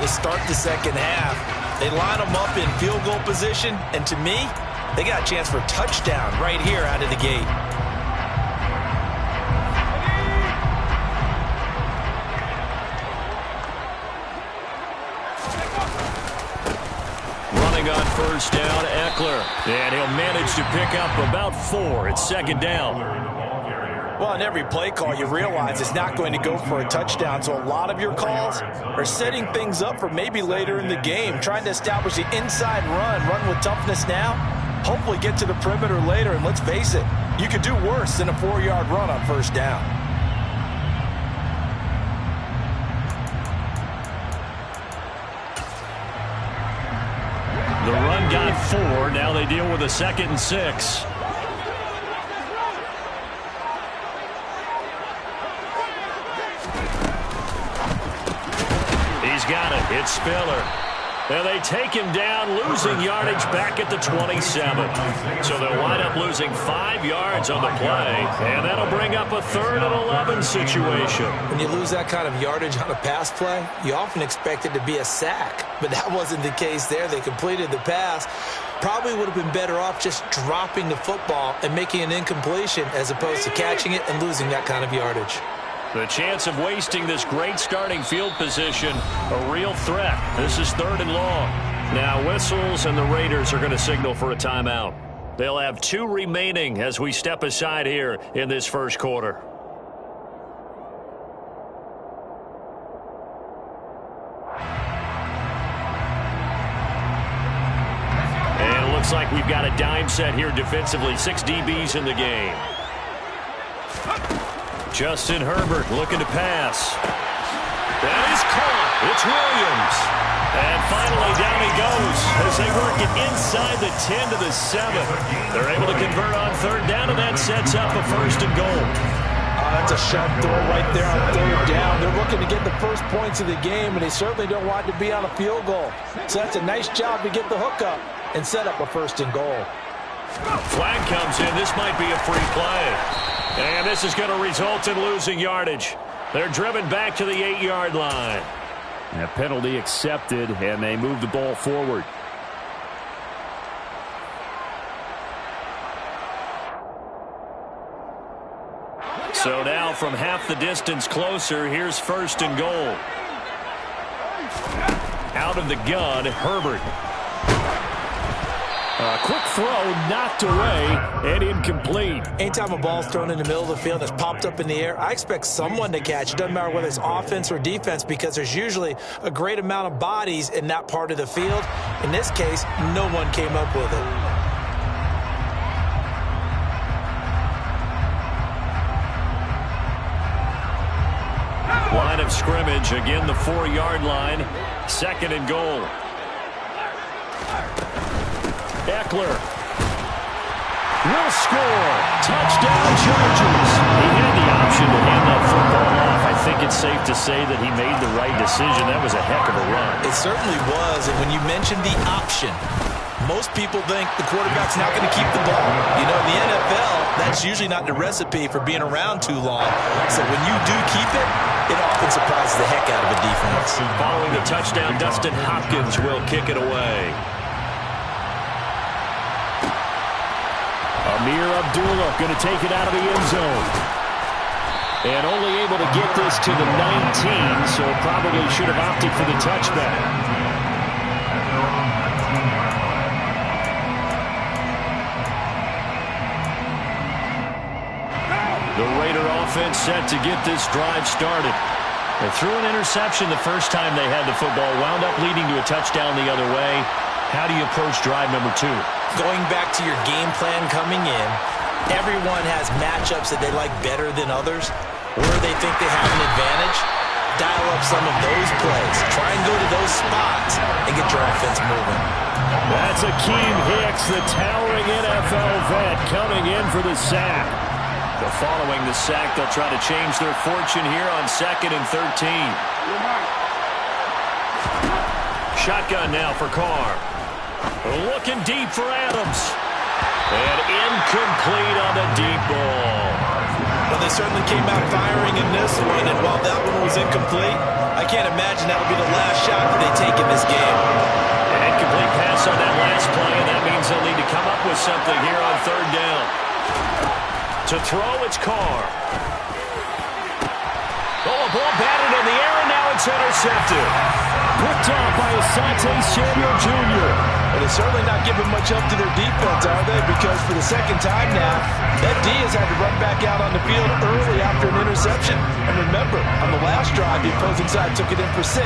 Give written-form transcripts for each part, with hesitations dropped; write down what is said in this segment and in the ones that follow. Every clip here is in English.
to start the second half. They line them up in field goal position, and to me, they got a chance for a touchdown right here out of the gate. Running on first down, Ekeler. And he'll manage to pick up about 4 at second down. Well, in every play call, you realize it's not going to go for a touchdown, so a lot of your calls are setting things up for maybe later in the game, trying to establish the inside run with toughness now, hopefully get to the perimeter later, and let's face it, you could do worse than a 4-yard run on first down. The run got 4. Now they deal with a 2nd and 6. He's got it. It's Spiller. And they take him down, losing yardage back at the 27. So they'll wind up losing 5 yards on the play, and that'll bring up a 3rd and 11 situation. When you lose that kind of yardage on a pass play, you often expect it to be a sack, but that wasn't the case there. They completed the pass. Probably would have been better off just dropping the football and making an incompletion as opposed to catching it and losing that kind of yardage. The chance of wasting this great starting field position, a real threat. This is 3rd and long. Now whistles, and the Raiders are going to signal for a timeout. They'll have 2 remaining as we step aside here in this first quarter. And it looks like we've got a dime set here defensively. 6 DBs in the game. Justin Herbert looking to pass. That is caught. It's Williams. And finally down he goes as they work it inside the 10 to the 7. They're able to convert on 3rd down, and that sets up a 1st and goal. That's a sharp throw right there on 3rd down. They're looking to get the first points of the game, and they certainly don't want to be on a field goal. So that's a nice job to get the hook up and set up a 1st and goal. Flag comes in. This might be a free play. And this is going to result in losing yardage. They're driven back to the 8-yard line. And a penalty accepted, and they move the ball forward. So now from half the distance closer, here's 1st and goal. Out of the gun, Herbert. A quick throw, knocked away, and incomplete. Anytime a ball's thrown in the middle of the field and it's popped up in the air, I expect someone to catch. It doesn't matter whether it's offense or defense, because there's usually a great amount of bodies in that part of the field. In this case, no one came up with it. Line of scrimmage, again the 4-yard line. 2nd and goal. Ekeler will score. Touchdown, Chargers. He had the option to hand that football off. I think it's safe to say that he made the right decision. That was a heck of a run. It certainly was, and when you mentioned the option, most people think the quarterback's not going to keep the ball. You know, in the NFL, that's usually not the recipe for being around too long. So when you do keep it, it often surprises the heck out of a defense. Following the touchdown, Dustin Hopkins will kick it away. Amir Abdullah going to take it out of the end zone. And only able to get this to the 19, so probably should have opted for the touchback. The Raider offense set to get this drive started. They threw an interception the first time they had the football, wound up leading to a touchdown the other way. How do you approach drive number 2? Going back to your game plan coming in, everyone has matchups that they like better than others, where they think they have an advantage. Dial up some of those plays. Try and go to those spots and get your offense moving. That's Akeem Hicks, the towering NFL vet, coming in for the sack. But following the sack, they'll try to change their fortune here on 2nd and 13. Shotgun now for Carr. Looking deep for Adams. And incomplete on the deep ball. Well, they certainly came out firing in this one, and while that one was incomplete, I can't imagine that'll be the last shot that they on that last play, and that means they'll need to come up with something here on third down. To throw, it's Carr. Oh, a ball batted in the air, and now it's intercepted. Picked off by Asante Samuel Jr. And they're certainly not giving much up to their defense, are they? Because for the second time now, that D has had to run back out on the field early after an interception. And remember, on the last drive, the opposing side took it in for 6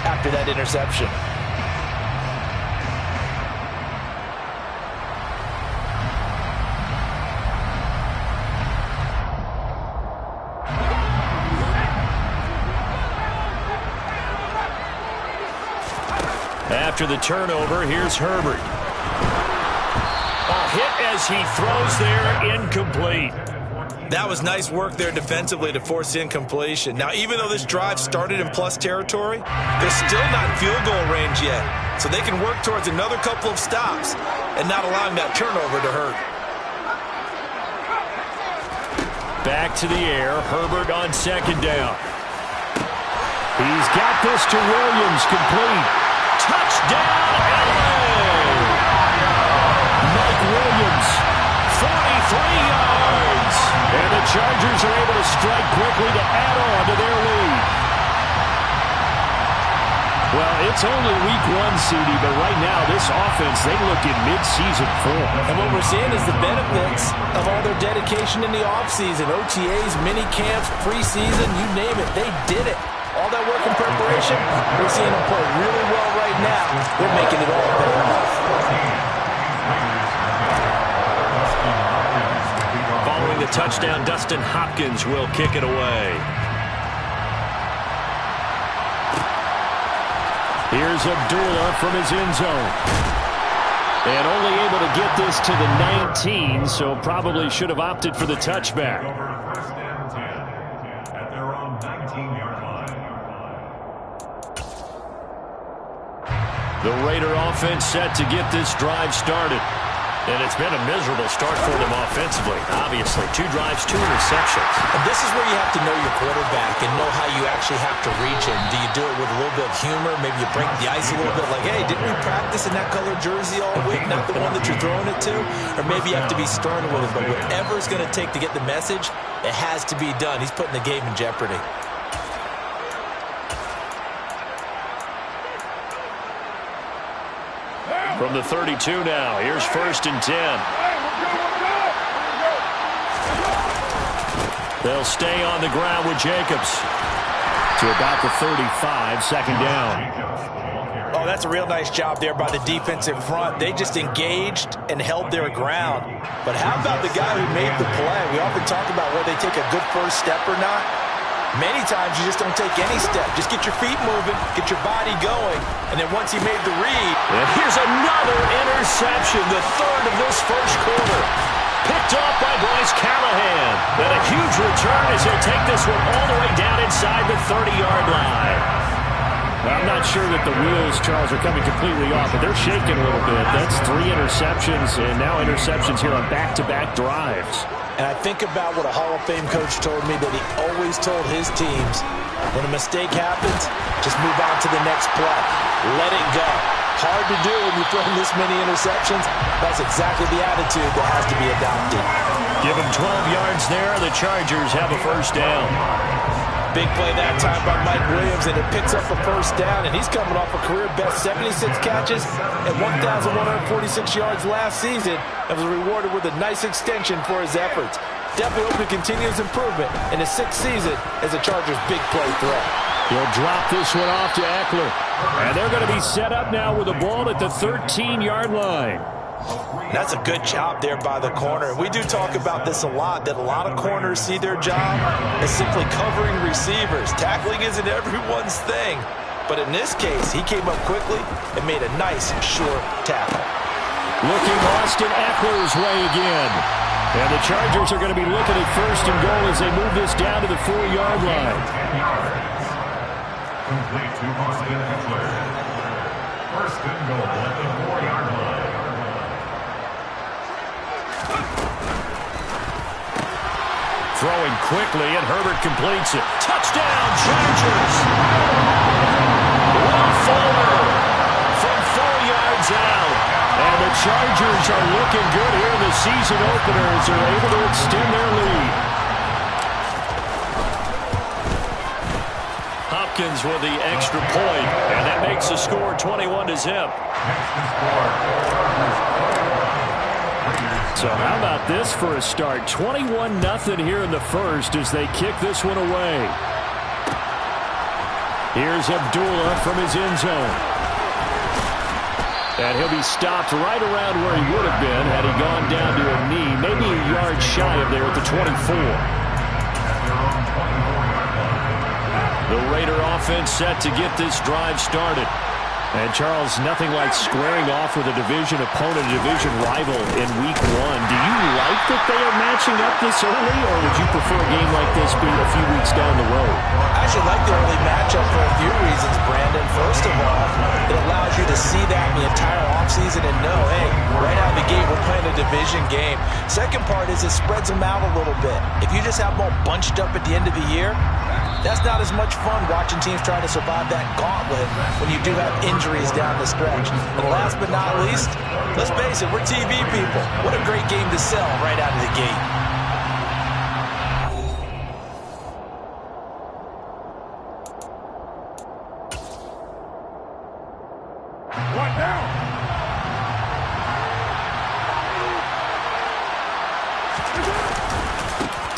after that interception. After the turnover, here's Herbert. A hit as he throws there, incomplete. That was nice work there defensively to force incompletion. Now, even though this drive started in plus territory, they're still not in field goal range yet. So they can work towards another couple of stops and not allowing that turnover to hurt. Back to the air, Herbert on second down. He's got this to Williams, complete. Touchdown, LA! Mike Williams, 43 yards. And the Chargers are able to strike quickly to add on to their lead. Well, it's only week 1, CD, but right now this offense, they look in mid-season form. And what we're seeing is the benefits of all their dedication in the offseason. OTAs, mini camps, preseason, you name it, they did it. All that work in preparation, we're seeing them play really well right now. They're making it all better off. Following the touchdown, Dustin Hopkins will kick it away. Here's Abdullah from his end zone. And only able to get this to the 19, so probably should have opted for the touchback. The Raider offense set to get this drive started. And it's been a miserable start for them offensively. Obviously, 2 drives, 2 interceptions. And this is where you have to know your quarterback and know how you actually have to reach him. Do you do it with a little bit of humor? Maybe you break the ice a little bit like, hey, didn't we practice in that color jersey all week? Not the one that you're throwing it to? Or maybe you have to be stern with it. But whatever it's going to take to get the message, it has to be done. He's putting the game in jeopardy. From the 32 now, here's 1st and 10. They'll stay on the ground with Jacobs. To about the 35, second down. Oh, that's a real nice job there by the defensive front. They just engaged and held their ground. But how about the guy who made the play? We often talk about whether they take a good first step or not. Many times you just don't take any step. Just get your feet moving, get your body going, and then once he made the read. And here's another interception, the 3rd of this first quarter. Picked off by Bryce Callahan. And a huge return as he'll take this one all the way down inside the 30-yard line. Well, I'm not sure that the wheels, Charles, are coming completely off, but they're shaking a little bit. That's 3 interceptions, and now interceptions here on back-to-back drives. And I think about what a Hall of Fame coach told me that he always told his teams, when a mistake happens, just move on to the next play. Let it go. Hard to do when you're throwing this many interceptions. That's exactly the attitude that has to be adopted. Give him 12 yards there. The Chargers have a first down. Big play that time by Mike Williams, and it picks up a first down, and he's coming off a career-best 76 catches and 1,146 yards last season and was rewarded with a nice extension for his efforts. Definitely hope to continue his improvement in his 6th season as a Chargers big play threat. He'll drop this one off to Eckler. And they're going to be set up now with the ball at the 13-yard line. That's a good job there by the corner. We do talk about this a lot, that a lot of corners see their job as simply covering receivers. Tackling isn't everyone's thing. But in this case, he came up quickly and made a nice, short tackle. Looking Austin Eckler's way again. And the Chargers are going to be looking at 1st and goal as they move this down to the 4-yard line. Complete to Austin Eckler. 1st and goal at the 4-yard line. Throwing quickly, and Herbert completes it. Touchdown, Chargers! Will Fuller from 4 yards out. Chargers are looking good here in the season opener as they're able to extend their lead. Hopkins with the extra point, and that makes the score 21-0. So how about this for a start? 21-0 here in the first as they kick this one away. Here's Abdullah from his end zone. And he'll be stopped right around where he would have been had he gone down to a knee, maybe a yard shy of there at the 24. The Raider offense set to get this drive started. And, Charles, nothing like squaring off with a division opponent, a division rival in Week 1. Do you like that they are matching up this early, or would you prefer a game like this be a few weeks down the road? I actually like the early matchup for a few reasons, Brandon. First of all, it allows you to see that the entire offseason and know, hey, right out of the gate, we're playing a division game. Second part is it spreads them out a little bit. If you just have them all bunched up at the end of the year, that's not as much fun watching teams try to survive that gauntlet when you do have injuries down the stretch. And last but not least, let's face it, we're TV people. What a great game to sell right out of the gate.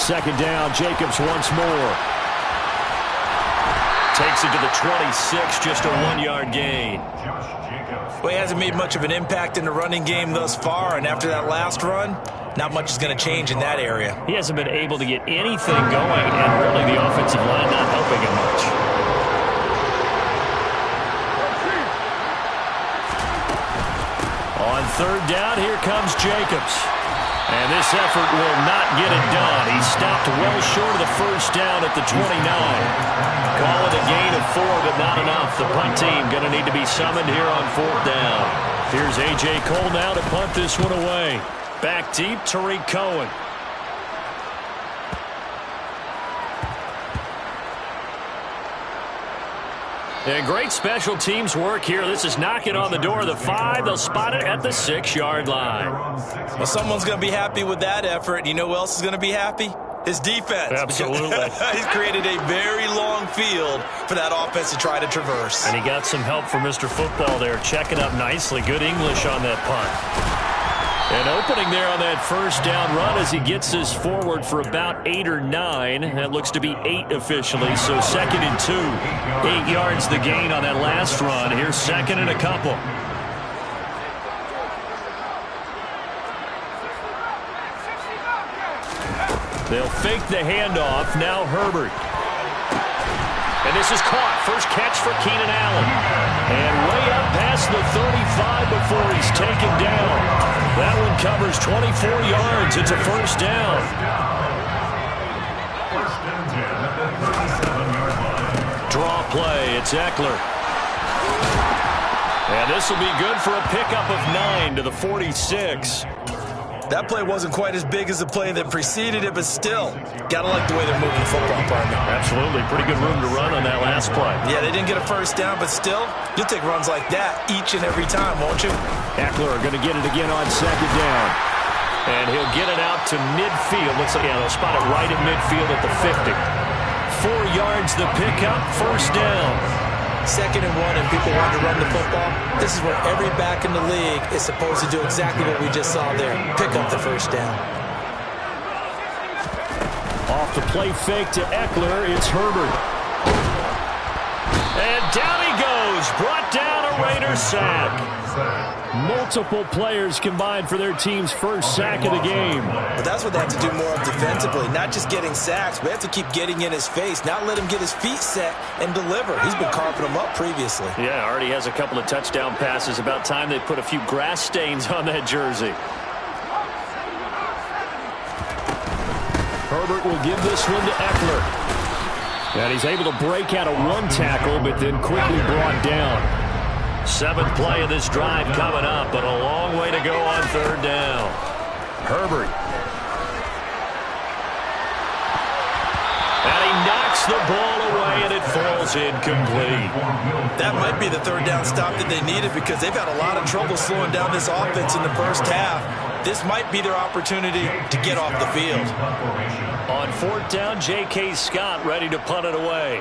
Second down, Jacobs once more. Takes it to the 26, just a 1-yard gain. Well, he hasn't made much of an impact in the running game thus far, and after that last run, not much is going to change in that area. He hasn't been able to get anything going, and really the offensive line not helping him much. On third down, here comes Jacobs. And this effort will not get it done. He stopped well short of the first down at the 29. Call it a gain of 4, but not enough. The punt team going to need to be summoned here on fourth down. Here's A.J. Cole now to punt this one away. Back deep, Tariq Cohen. And great special teams work here. This is knocking on the door of the 5. They'll spot it at the 6-yard line. Well, someone's going to be happy with that effort. You know who else is going to be happy? His defense. Absolutely. He's created a very long field for that offense to try to traverse. And he got some help from Mr. Football there, checking up nicely. Good English on that punt. And opening there on that first down run as he gets this forward for about 8 or 9. That looks to be 8 officially, so second and 2. 8 yards the gain on that last run. Here's second and a couple. They'll fake the handoff. Now Herbert. And this is caught. First catch for Keenan Allen. And way up past the 35 before he's taken down. That one covers 24 yards. It's a first down. Draw play. It's Eckler. And this will be good for a pickup of 9 to the 46. That play wasn't quite as big as the play that preceded it, but still, gotta like the way they're moving the football, partner. Absolutely. Pretty good room to run on that last play. Yeah, they didn't get a first down, but still, you'll take runs like that each and every time, won't you? Eckler going to get it again on second down. And he'll get it out to midfield. Looks like, yeah, they'll spot it right at midfield at the 50. 4 yards the pickup, first down. Second and 1 and people want to run the football. This is where every back in the league is supposed to do exactly what we just saw there. Pick up the first down. Off the play fake to Eckler, it's Herbert. And down he goes. Brought down a Raider sack. Multiple players combined for their team's first sack of the game. But that's what they have to do more of defensively, not just getting sacks. We have to keep getting in his face, not let him get his feet set and deliver. He's been carving them up previously. Yeah, already has a couple of touchdown passes. About time they put a few grass stains on that jersey. Herbert will give this one to Eckler. And he's able to break out of one tackle, but then quickly brought down. 7th play of this drive coming up, but a long way to go on third down. Herbert. And he knocks the ball away, and it falls incomplete. That might be the third down stop that they needed because they've had a lot of trouble slowing down this offense in the first half. This might be their opportunity to get off the field. On fourth down, J.K. Scott ready to punt it away.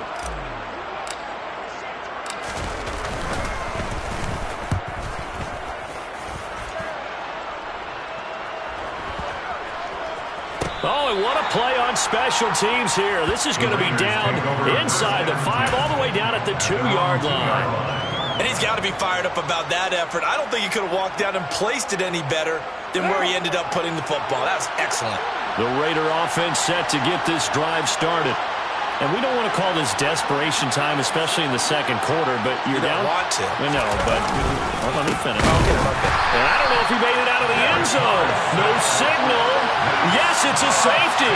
Oh, and what a play on special teams here. This is going to be down inside the 5, all the way down at the 2-yard line. And he's got to be fired up about that effort. I don't think he could have walked down and placed it any better than where he ended up putting the football. That was excellent. The Raider offense set to get this drive started. And we don't want to call this desperation time, especially in the second quarter, but you're down. You don't want to. I know, but let me finish. Okay. And I don't know if he made it out of the end zone. No signal. Yes, it's a safety.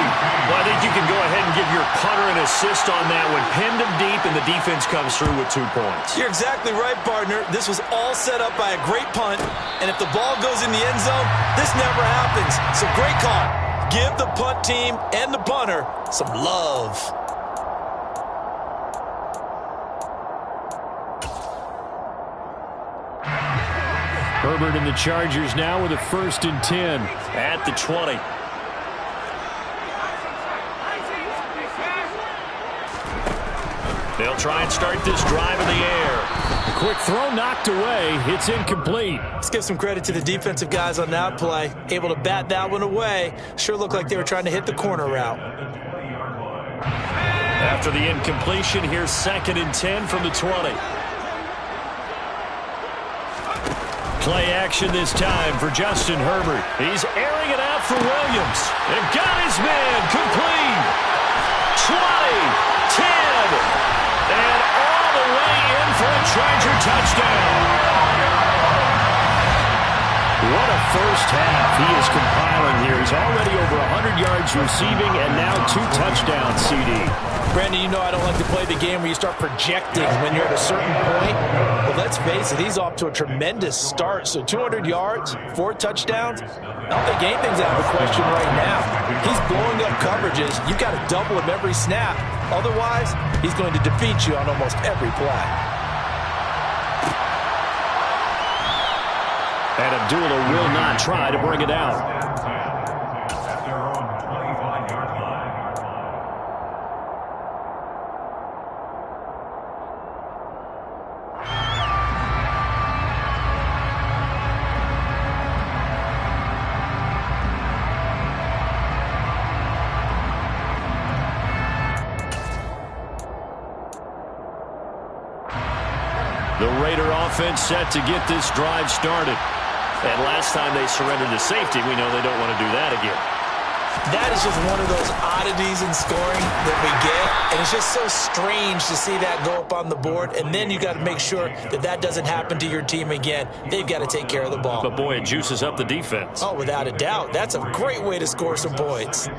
Well, I think you can go ahead and give your punter an assist on that one. Pinned him deep, and the defense comes through with 2 points. You're exactly right, partner. This was all set up by a great punt, and if the ball goes in the end zone, this never happens. So great call. Give the punt team and the punter some love. Herbert and the Chargers now with a 1st and 10 at the 20. They'll try and start this drive in the air. A quick throw knocked away. It's incomplete. Let's give some credit to the defensive guys on that play. Able to bat that one away. Sure looked like they were trying to hit the corner route. After the incompletion, here's 2nd and 10 from the 20. Play action this time for Justin Herbert. He's airing it out for Williams. And got his man complete. 20, 10, and all the way in for a Charger touchdown. What a first half he is compiling here. He's already over 100 yards receiving and now 2 touchdowns, CD. Brandon, you know I don't like to play the game where you start projecting when you're at a certain point. But let's face it, he's off to a tremendous start. So 200 yards, 4 touchdowns. I don't think anything's out of the question right now. He's blowing up coverages. You've got to double him every snap. Otherwise, he's going to defeat you on almost every play. And Abdullah will not try to bring it out. The Raider offense set to get this drive started. And last time they surrendered to safety, we know they don't want to do that again. That is just one of those oddities in scoring that we get. And it's just so strange to see that go up on the board. And then you got to make sure that that doesn't happen to your team again. They've got to take care of the ball. But, boy, it juices up the defense. Oh, without a doubt. That's a great way to score some points.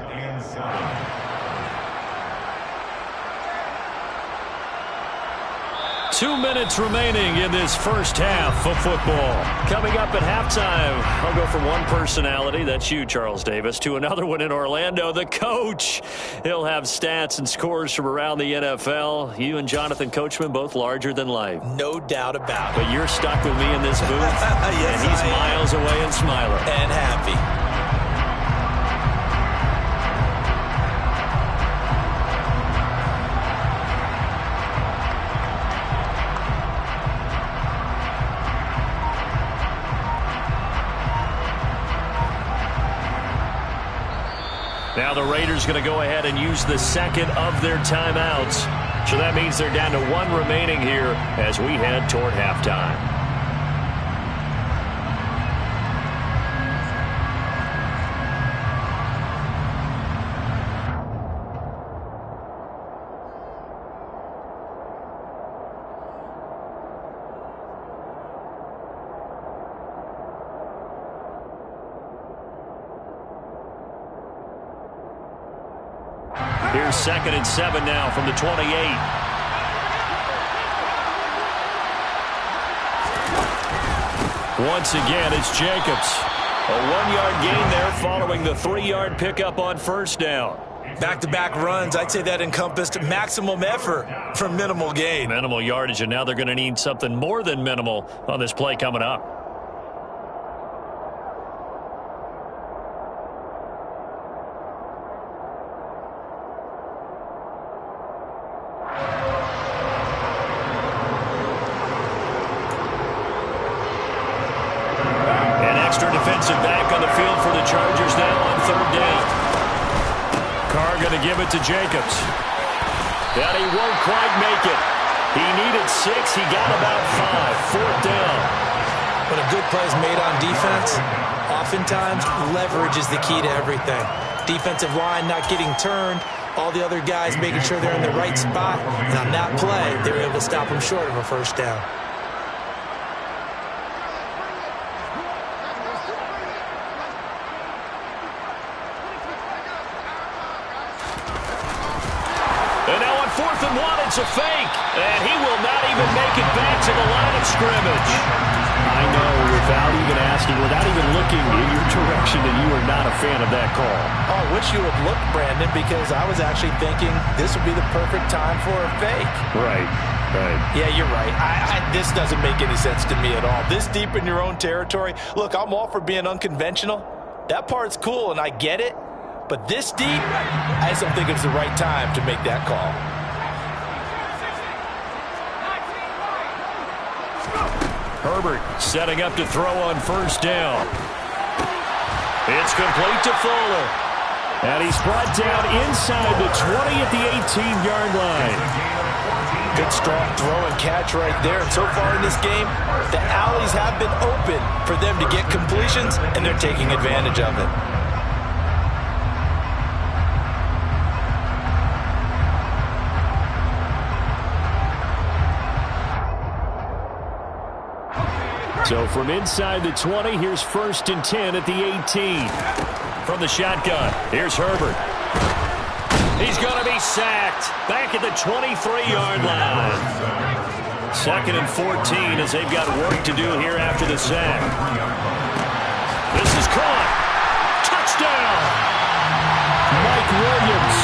2 minutes remaining in this first half of football. Coming up at halftime, I'll go from one personality, that's you, Charles Davis, to another one in Orlando, the coach. He'll have stats and scores from around the NFL. You and Jonathan Coachman, both larger than life. No doubt about it. But you're stuck with me in this booth, yes, and he's miles away and smiling. And happy. Now the Raiders going to go ahead and use the second of their timeouts. So that means they're down to 1 remaining here as we head toward halftime. Here's 2nd and 7 now from the 28. Once again, it's Jacobs. A 1-yard gain there following the 3-yard pickup on first down. Back-to-back runs, I'd say that encompassed maximum effort for minimal gain. Minimal yardage, and now they're going to need something more than minimal on this play coming up. An extra defensive back on the field for the Chargers now on third down. Carr going to give it to Jacobs. And he won't quite make it. He needed 6. He got about 5. Fourth down. When a good play is made on defense, oftentimes leverage is the key to everything. Defensive line not getting turned, all the other guys making sure they're in the right spot, and on that play, they were able to stop them short of a first down. And now on 4th and 1, it's a fake. And he will not even make it back to the line of scrimmage. I know, without even asking, without even looking in your direction, that you are not a fan of that call. Oh, I wish you would look, Brandon, because I was actually thinking this would be the perfect time for a fake. Right. Yeah, you're right. This doesn't make any sense to me at all. This deep in your own territory. Look, I'm all for being unconventional. That part's cool, and I get it. But this deep, I just don't think it's the right time to make that call. Herbert setting up to throw on first down. It's complete to Fuller. And he's brought down inside the 20 at the 18-yard line. Good strong throw and catch right there. And so far in this game, the alleys have been open for them to get completions, and they're taking advantage of it. So from inside the 20, here's 1st and 10 at the 18. From the shotgun, here's Herbert. He's going to be sacked back at the 23-yard line. 2nd and 14 as they've got work to do here after the sack. This is caught. Touchdown. Mike Williams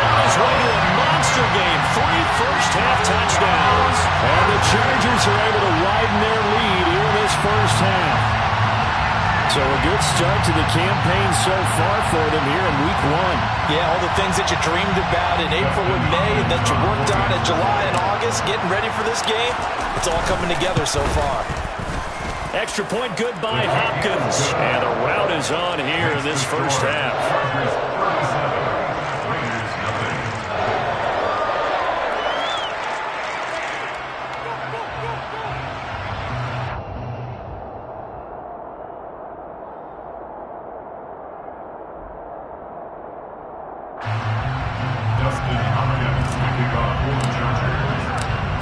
on his way to a monster game. 3 first-half touchdowns. And the Chargers are able to widen their lead here in this first half. So a good start to the campaign so far for them here in week 1. Yeah, all the things that you dreamed about in April and May and that you worked on in July and August, getting ready for this game, it's all coming together so far. Extra point good by Hopkins. And the rout is on here in this first half.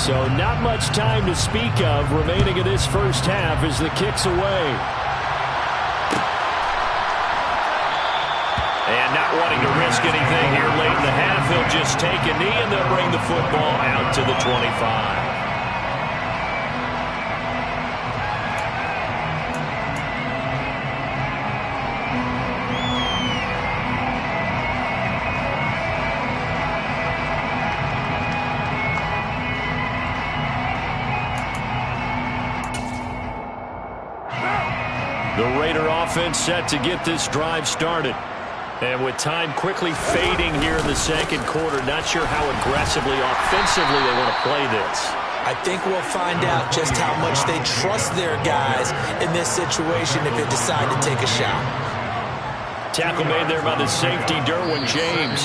So not much time to speak of remaining in this first half as the kick's away. And not wanting to risk anything here late in the half, he'll just take a knee and they'll bring the football out to the 25. The Raider offense set to get this drive started. And with time quickly fading here in the second quarter, not sure how aggressively, offensively they want to play this. I think we'll find out just how much they trust their guys in this situation if they decide to take a shot. Tackle made there by the safety, Derwin James.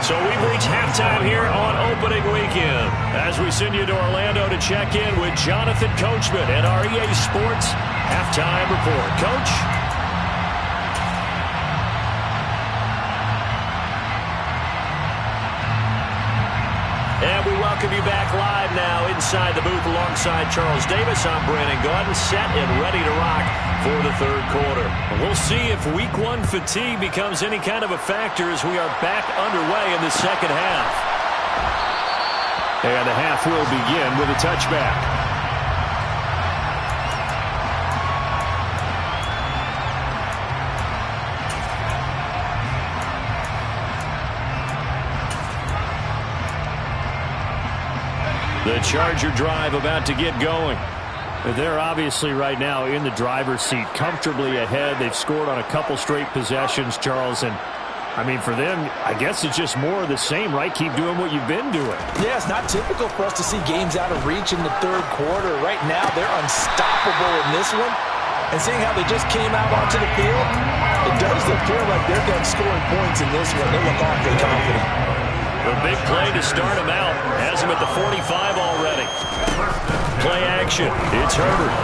So we've reached halftime here on opening weekend as we send you to Orlando to check in with Jonathan Coachman at our EA Sports Halftime Report. Coach? And we welcome you back live now inside the booth alongside Charles Davis. I'm Brandon Gaudin, set and ready to rock for the third quarter. We'll see if week 1 fatigue becomes any kind of a factor as we are back underway in the second half. And the half will begin with a touchback. Charger drive about to get going. They're obviously right now in the driver's seat, comfortably ahead. They've scored on a couple straight possessions, Charles, and I mean, for them, I guess it's just more of the same, right? Keep doing what you've been doing. Yeah, it's not typical for us to see games out of reach in the third quarter. Right now, they're unstoppable in this one. And seeing how they just came out onto the field, it does appear like they're done scoring points in this one. They look awfully confident. The big play to start him out. Has him at the 45 already. Play action. It's Herbert.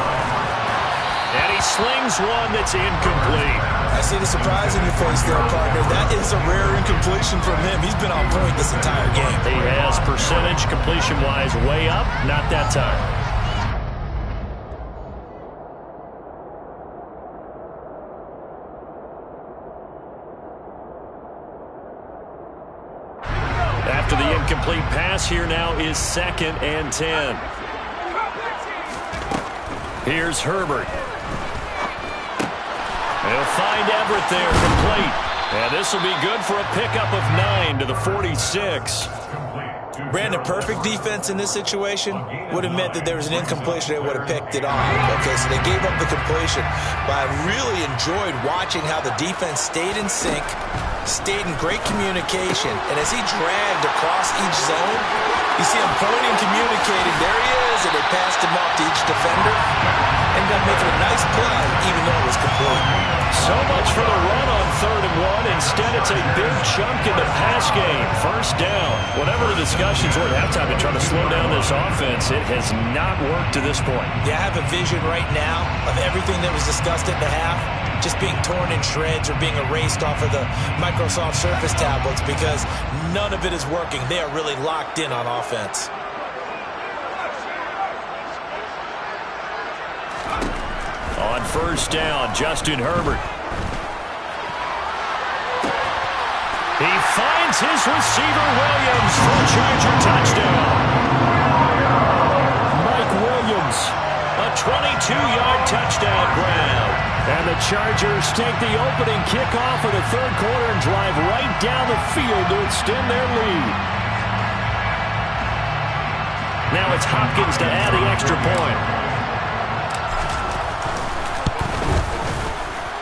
And he slings one that's incomplete. I see the surprise in your face there, partner. That is a rare incompletion from him. He's been on point this entire game. He has percentage completion-wise way up. Not that time. After the incomplete pass, here now is 2nd and 10. Here's Herbert. He'll find Everett there, complete. And this will be good for a pickup of 9 to the 46. Brandon, perfect defense in this situation would have meant that there was an incompletion. They would have picked it off. Okay, so they gave up the completion. But I really enjoyed watching how the defense stayed in sync, stayed in great communication. And as he dragged across each zone, you see him pointing, communicating. There he is, and they passed him off to each defender. Ended up making a nice play, even though it was complete. So much for the run on 3rd and 1. Instead, it's a big chunk in the pass game. 1st down. Whatever the discussions were at halftime to try to slow down this offense, it has not worked to this point. Yeah, I have a vision right now of everything that was discussed at the half just being torn in shreds or being erased off of the Microsoft Surface tablets because none of it is working. They are really locked in on offense. On 1st down, Justin Herbert. He finds his receiver, Williams, for a Charger touchdown. Mike Williams, a 22-yard touchdown grab. And the Chargers take the opening kickoff of the 3rd quarter and drive right down the field to extend their lead. Now it's Hopkins to add the extra point.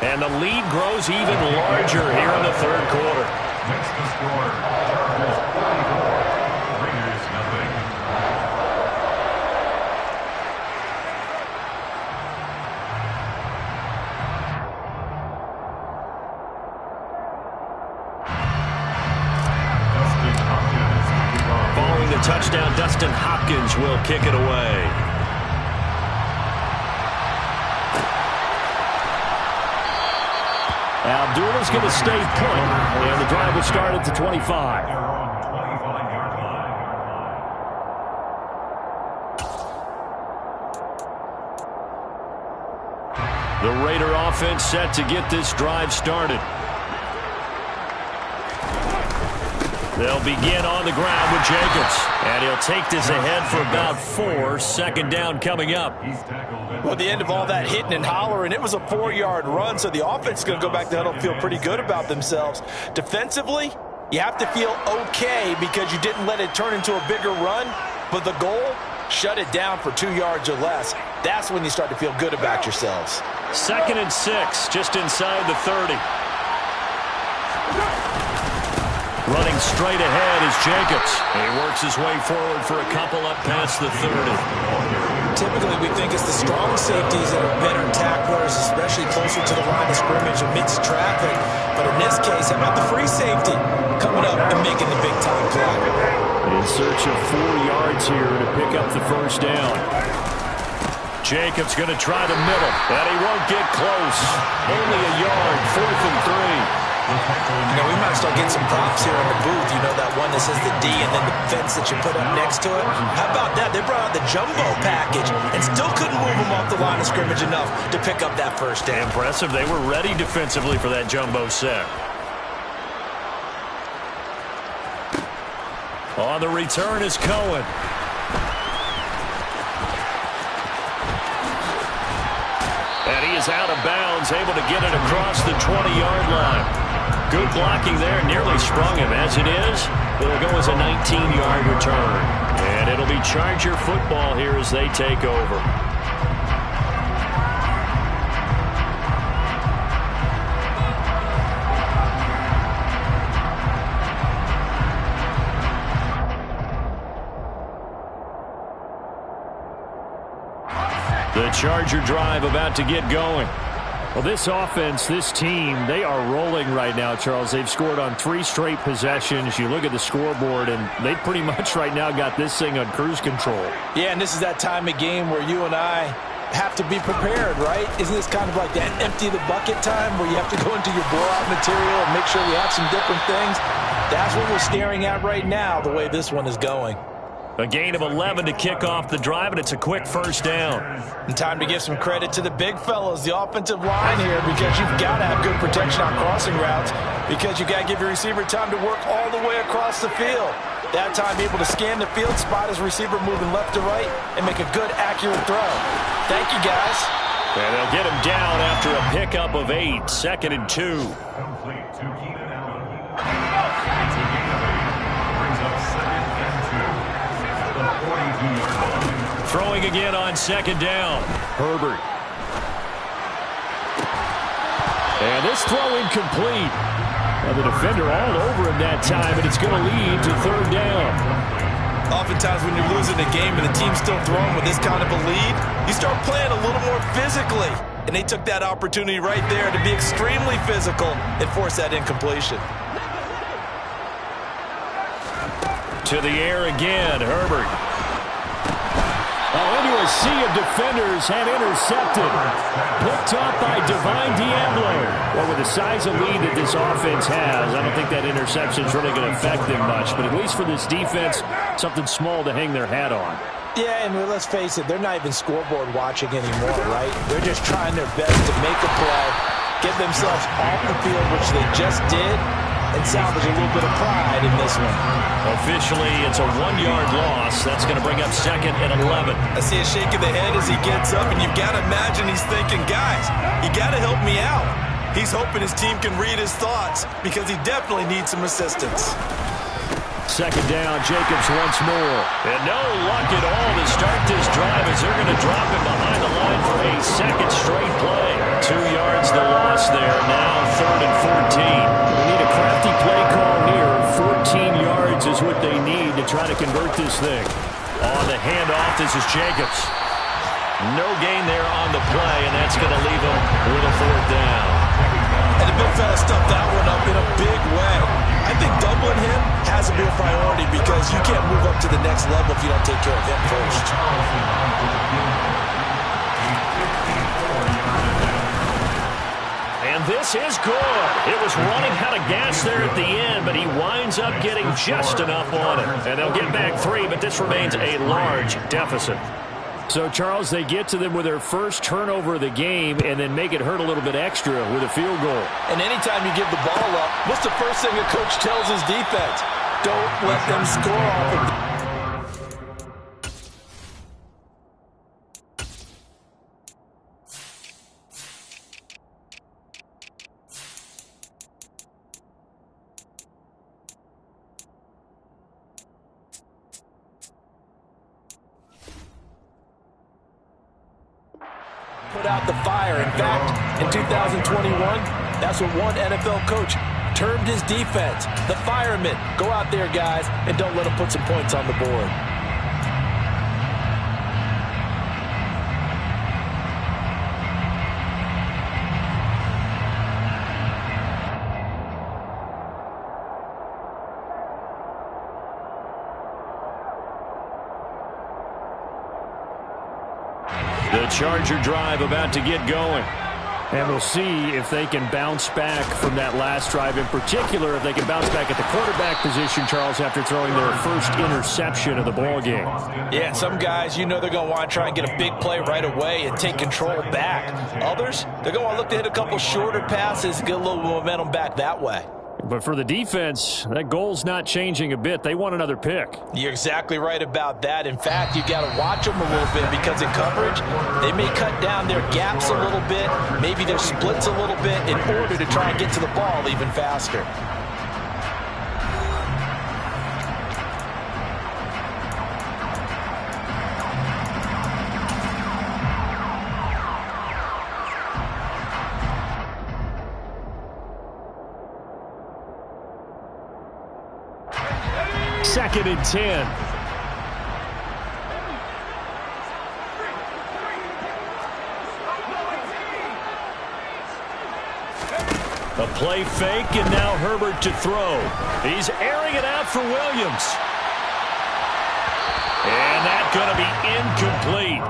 And the lead grows even larger here in the 3rd quarter. Next to score, Chargers 44, Raiders nothing. Following the touchdown, Dustin Hopkins will kick it away. Abdullah's going to stay put, and the drive will start at the 25. They're on the 25-yard line. The Raider offense set to get this drive started. They'll begin on the ground with Jacobs. And he'll take this ahead for about 4. 2nd down coming up. Well, at the end of all that hitting and hollering, it was a 4-yard run, so the offense is going to go back to huddle and feel pretty good about themselves. Defensively, you have to feel okay because you didn't let it turn into a bigger run, but the goal, shut it down for 2 yards or less. That's when you start to feel good about yourselves. 2nd and 6, just inside the 30. Running straight ahead is Jacobs. He works his way forward for a couple up past the 30. Typically, we think it's the strong safeties that are better tacklers, especially closer to the line of scrimmage amidst traffic. But in this case, how about the free safety coming up and making the big-time play? In search of 4 yards here to pick up the 1st down. Jacobs going to try the middle, and he won't get close. Only a yard, 4th and 3. You know, we might start getting some props here in the booth. You know, that one that says the D and then the fence that you put up next to it. How about that? They brought out the jumbo package and still couldn't move them off the line of scrimmage enough to pick up that 1st down. Impressive. They were ready defensively for that jumbo set. On the return is Cohen. And he is out of bounds, able to get it across the 20-yard line. Good blocking there, nearly sprung him. As it is, it'll go as a 19-yard return. And it'll be Charger football here as they take over. The Charger drive about to get going. Well, this offense, this team, they are rolling right now, Charles. They've scored on 3 straight possessions. You look at the scoreboard, and they pretty much right now got this thing on cruise control. Yeah, and this is that time of game where you and I have to be prepared, right? Isn't this kind of like that empty the bucket time where you have to go into your blowout material and make sure we have some different things? That's what we're staring at right now, the way this one is going. A gain of 11 to kick off the drive, and it's a quick first down. And time to give some credit to the big fellas, the offensive line here, because you've got to have good protection on crossing routes, because you've got to give your receiver time to work all the way across the field. That time able to scan the field, spot his receiver moving left to right, and make a good, accurate throw. Thank you, guys. And they'll get him down after a pickup of 8, 2nd and 2. Complete to Keenan Allen. Brings up 2nd and 2. The 42-yard line. Throwing again on 2nd down. Herbert. And this throw incomplete. Now the defender all over him that time, and it's going to lead to 3rd down. Oftentimes when you're losing a game and the team's still throwing with this kind of a lead, you start playing a little more physically. And they took that opportunity right there to be extremely physical and force that incompletion. To the air again, Herbert. Into a sea of defenders and intercepted. Picked up by Divine Diablo. Well, with the size of lead that this offense has, I don't think that interception is really going to affect them much. But at least for this defense, something small to hang their hat on. Yeah, and let's face it, they're not even scoreboard watching anymore, right? They're just trying their best to make a play, get themselves off the field, which they just did, and salvage a little bit of pride in this one. Officially, it's a 1-yard loss. That's going to bring up 2nd and 11. I see a shake of the head as he gets up, and you've got to imagine he's thinking, guys, you got to help me out. He's hoping his team can read his thoughts because he definitely needs some assistance. 2nd down, Jacobs once more. And no luck at all to start this drive as they're going to drop him behind the line for a 2nd straight play. 2 yards the loss there. Now 3rd and 14. We need a crafty play call here. 14 yards is what they need to try to convert this thing. On the handoff, this is Jacobs. No gain there on the play, and that's going to leave him with a 4th down. And the big fella stuffed that one up in a big way. I think doubling him has to be a priority because you can't move up to the next level if you don't take care of him first. And this is good. It was running out of gas there at the end, but he winds up getting just enough on it. And they'll get back 3, but this remains a large deficit. So, Charles, they get to them with their first turnover of the game and then make it hurt a little bit extra with a field goal. And anytime you give the ball up, what's the first thing a coach tells his defense? Don't let them score off of the put out the fire. In fact, in 2021, that's what one NFL coach termed his defense. The firemen. Go out there, guys, and don't let them put some points on the board. The Charger drive about to get going. And we'll see if they can bounce back from that last drive. In particular, if they can bounce back at the quarterback position, Charles, after throwing their first interception of the ball game. Yeah, and some guys, you know they're going to want to try and get a big play right away and take control back. Others, they're going to want to look to hit a couple shorter passes, get a little momentum back that way. But for the defense, that goal's not changing a bit. They want another pick. You're exactly right about that. In fact, you've got to watch them a little bit because in coverage, they may cut down their gaps a little bit, maybe their splits a little bit in order to try and get to the ball even faster. 2nd and 10. A play fake, and now Herbert to throw. He's airing it out for Williams. And that's going to be incomplete.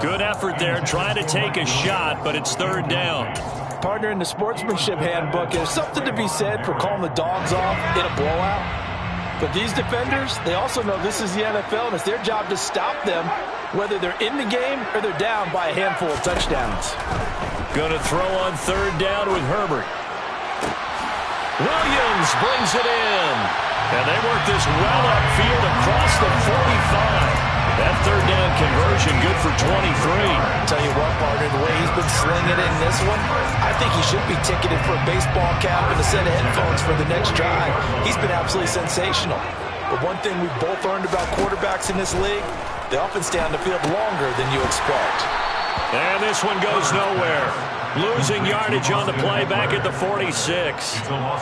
Good effort there, trying to take a shot, but it's 3rd down. Partner, in the sportsmanship handbook, there's something to be said for calling the dogs off in a blowout. But these defenders, they also know this is the NFL, and it's their job to stop them, whether they're in the game or they're down by a handful of touchdowns. Going to throw on 3rd down with Herbert. Williams brings it in. And they work this well upfield across the 45. That 3rd down conversion good for 23. Tell you what, partner, the way he's been slinging it in this one, I think he should be ticketed for a baseball cap and a set of headphones for the next drive. He's been absolutely sensational. But one thing we've both learned about quarterbacks in this league, they often stay on the field longer than you expect. And this one goes nowhere. Losing yardage on the play back at the 46.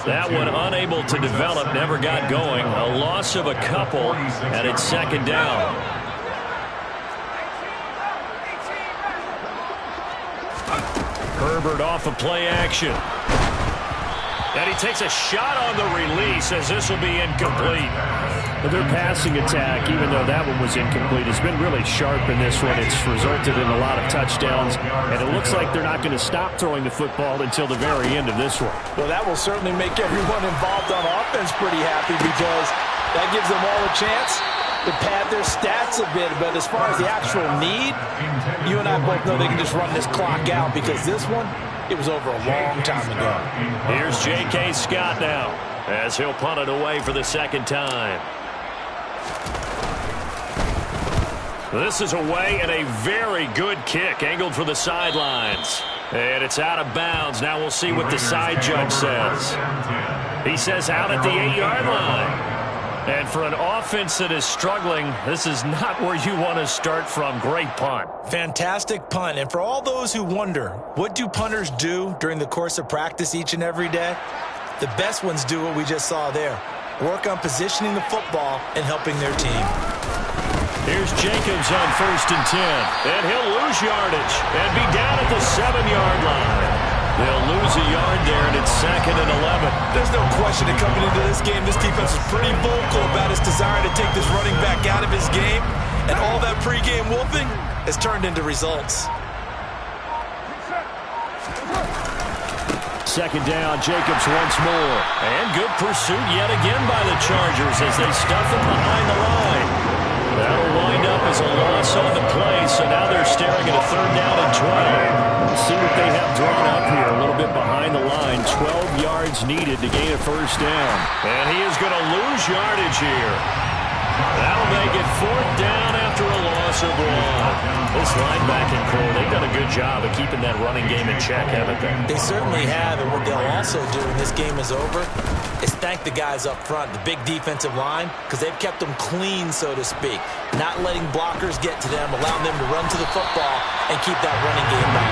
That one unable to develop, never got going. A loss of a couple, and it's 2nd down. Herbert off of play action. And he takes a shot on the release as this will be incomplete. Their passing attack, even though that one was incomplete, has been really sharp in this one. It's resulted in a lot of touchdowns, and it looks like they're not going to stop throwing the football until the very end of this one. Well, that will certainly make everyone involved on offense pretty happy, because that gives them all a chance to pad their stats a bit. But as far as the actual need, you and I both know they can just run this clock out, because this one, it was over a long time ago. Here's J.K. Scott now, as he'll punt it away for the 2nd time. This is away, and a very good kick angled for the sidelines. And it's out of bounds. Now we'll see what the side judge says. He says out at the 8-yard line. And for an offense that is struggling, this is not where you want to start from. Great punt. Fantastic punt. And for all those who wonder, what do punters do during the course of practice each and every day? The best ones do what we just saw there. Work on positioning the football and helping their team. Here's Jacobs on 1st and 10. And he'll lose yardage and be down at the 7-yard line. They'll lose a yard there, and it's 2nd and 11. There's no question that coming into this game, this defense is pretty vocal about its desire to take this running back out of his game. And all that pregame wolfing has turned into results. 2nd down, Jacobs once more. And good pursuit yet again by the Chargers as they stuff him behind the line. That'll wind up as a loss on the play, so now they're staring at a 3rd down and 12. Let's see what they have drawn up here, a little bit behind the line. 12 yards needed to gain a 1st down. And he is going to lose yardage here. That'll make it 4th down after a loss of 1. This linebacking core, they've done a good job of keeping that running game in check, haven't they? They certainly have, and what they'll also do when this game is over is thank the guys up front, the big defensive line, because they've kept them clean, so to speak. Not letting blockers get to them, allowing them to run to the football and keep that running game back.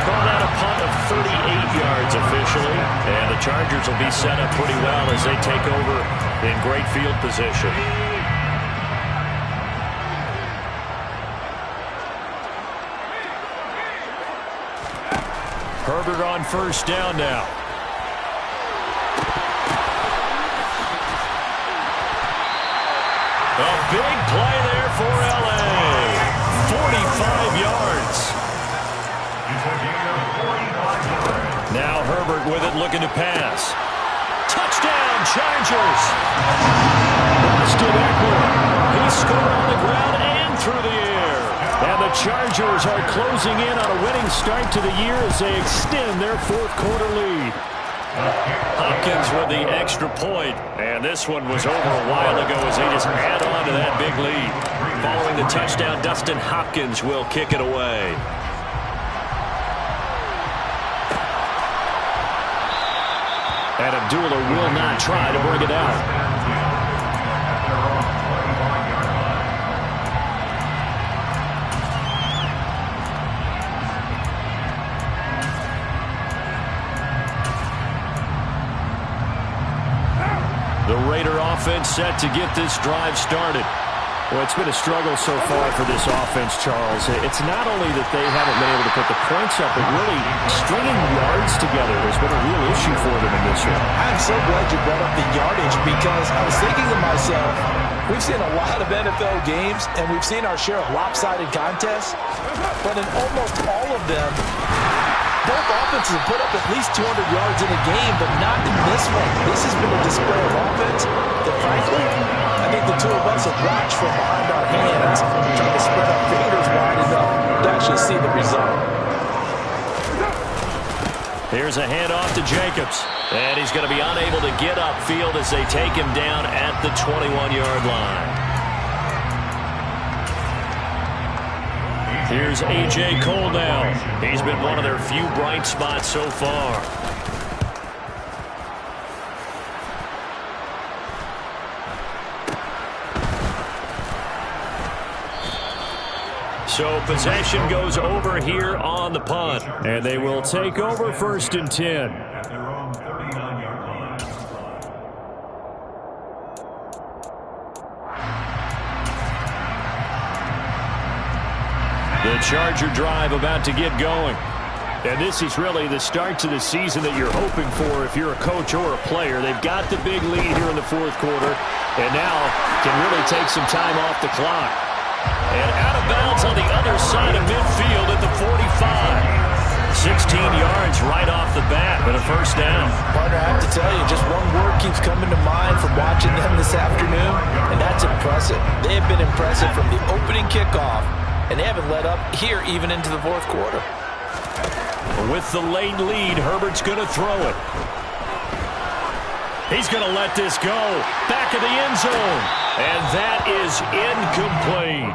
Call that a punt of 38 yards officially, and the Chargers will be set up pretty well as they take over in great field position. Herbert on 1st down now. A big play there for L.A. 45 yards. Now Herbert with it, looking to pass. Touchdown, Chargers. Austin Eckler. He scored on the ground and through the air. And the Chargers are closing in on a winning start to the year as they extend their 4th quarter lead. Hopkins with the extra point, and this one was over a while ago as they just add on to that big lead. Following the touchdown, Dustin Hopkins will kick it away. And Abdullah will not try to bring it out. The Raider offense set to get this drive started. Well, it's been a struggle so far for this offense, Charles. It's not only that they haven't been able to put the points up, but really stringing yards together has been a real issue for them in this one. I'm so glad you brought up the yardage because I was thinking to myself, we've seen a lot of NFL games, and we've seen our share of lopsided contests, but in almost all of them, both offenses have put up at least 200 yards in a game, but not in this one. This has been a display of offense that, frankly, I think the two of us have watched from behind our hands, trying to spread our fingers wide enough to actually see the result. Here's a handoff to Jacobs. And he's going to be unable to get upfield as they take him down at the 21-yard line. Here's A.J. Cole now. He's been one of their few bright spots so far. So possession goes over here on the punt. And they will take over 1st and 10. At their own 39-yard line. The Charger drive about to get going. And this is really the start to the season that you're hoping for if you're a coach or a player. They've got the big lead here in the 4th quarter, and now can really take some time off the clock. And out of bounds on the other side of midfield at the 45. 16 yards right off the bat, but a 1st down. Partner, I have to tell you, just one word keeps coming to mind from watching them this afternoon, and that's impressive. They have been impressive from the opening kickoff, and they haven't let up here even into the 4th quarter. With the late lead, Herbert's going to throw it. He's going to let this go. Back of the end zone. And that is incomplete.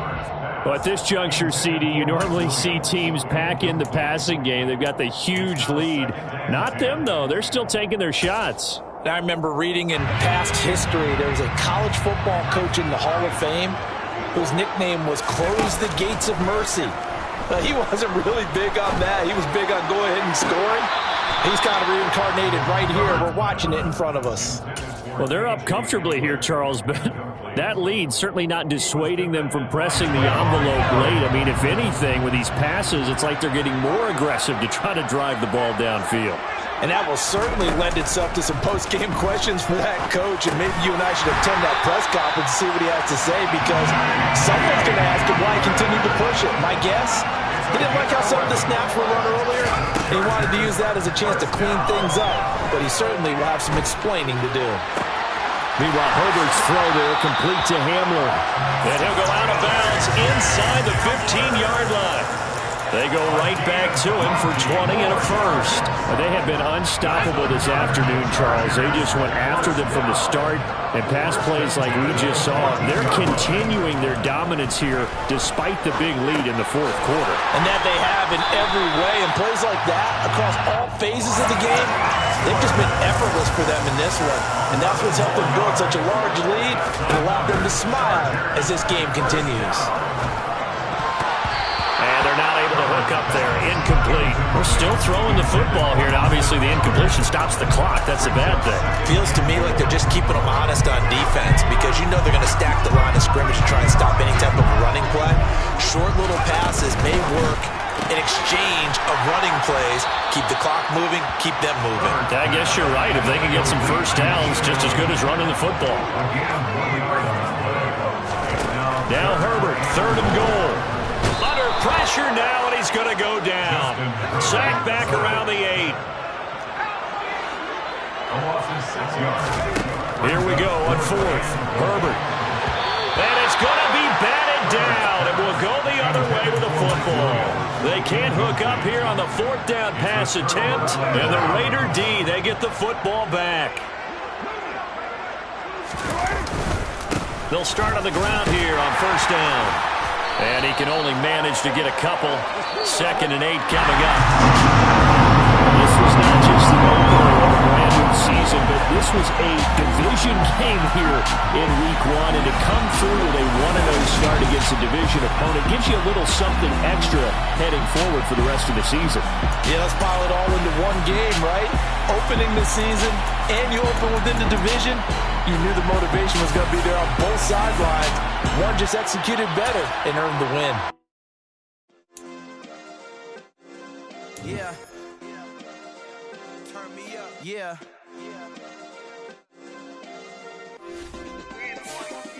Well, at this juncture, CD, you normally see teams pack in the passing game. They've got the huge lead. Not them, though. They're still taking their shots. I remember reading in past history, there was a college football coach in the Hall of Fame whose nickname was Close the Gates of Mercy. He wasn't really big on that. He was big on go ahead and scoring. He's kind of reincarnated right here. We're watching it in front of us. Well, they're up comfortably here, Charles, but that lead certainly not dissuading them from pressing the envelope late. I mean, if anything, with these passes, it's like they're getting more aggressive to try to drive the ball downfield. And that will certainly lend itself to some post-game questions for that coach, and maybe you and I should attend that press conference and see what he has to say, because someone's going to ask him why he continued to push it. My guess, he didn't like how some of the snaps were run earlier, and he wanted to use that as a chance to clean things up, but he certainly will have some explaining to do. Meanwhile, Herbert's throw there complete to Hamler. And he'll go out of bounds inside the 15-yard line. They go right back to him for 20 and a 1st. They have been unstoppable this afternoon, Charles. They just went after them from the start, and pass plays like we just saw. They're continuing their dominance here despite the big lead in the 4th quarter. And that they have in every way, and plays like that across all phases of the game, they've just been effortless for them in this one. And that's what's helped them build such a large lead and allowed them to smile as this game continues. And they're not able to hook up there. Incomplete. We're still throwing the football here, and obviously the incompletion stops the clock. That's a bad thing. Feels to me like they're just keeping them honest on defense, because you know they're going to stack the line of scrimmage and try and stop any type of running play. Short little passes may work in exchange of running plays. Keep the clock moving, keep them moving. I guess you're right. If they can get some 1st downs, just as good as running the football. Now Herbert, 3rd and goal. Under pressure now, and he's going to go down. Sacked back around the 8. Here we go on 4th. Herbert. And it's going to be batted down. It will go the other way with the football. They can't hook up here on the 4th down pass attempt. And the Raider D, they get the football back. They'll start on the ground here on 1st down. And he can only manage to get a couple. 2nd and 8 coming up. This was not just the opener of a brand new season postseason, but this was a division game here in Week 1, and to come through with a 1-0 start against a division opponent gives you a little something extra heading forward for the rest of the season. Yeah, let's pile it all into one game, right? Opening the season, and you open within the division. You knew the motivation was going to be there on both sidelines. One just executed better and earned the win. Yeah. Turn me up. Yeah.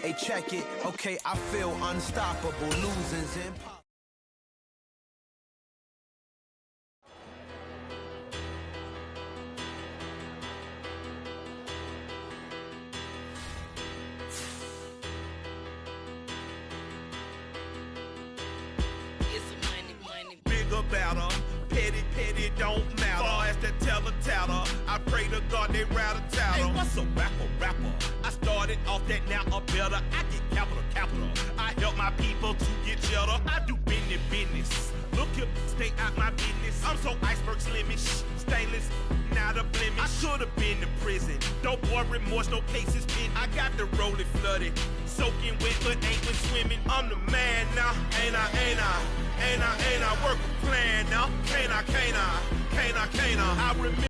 Hey, check it. Okay, I feel unstoppable. Losing's impossible. Better. Petty don't matter. Far as the teller, I pray to God they rattle tattle. Hey, what's a rapper? I started off that, now I'm better. I get capital. I help my people to get cheddar. I do business. Look here, stay out my business. I'm so iceberg slimish, stainless, not a blemish. I should have been to prison. No boy remorse, no cases pinned. I got the rolling flooded, soaking wet, but ain't been swimming. I'm the man now, ain't I? Work a plan now, can't I? I remember.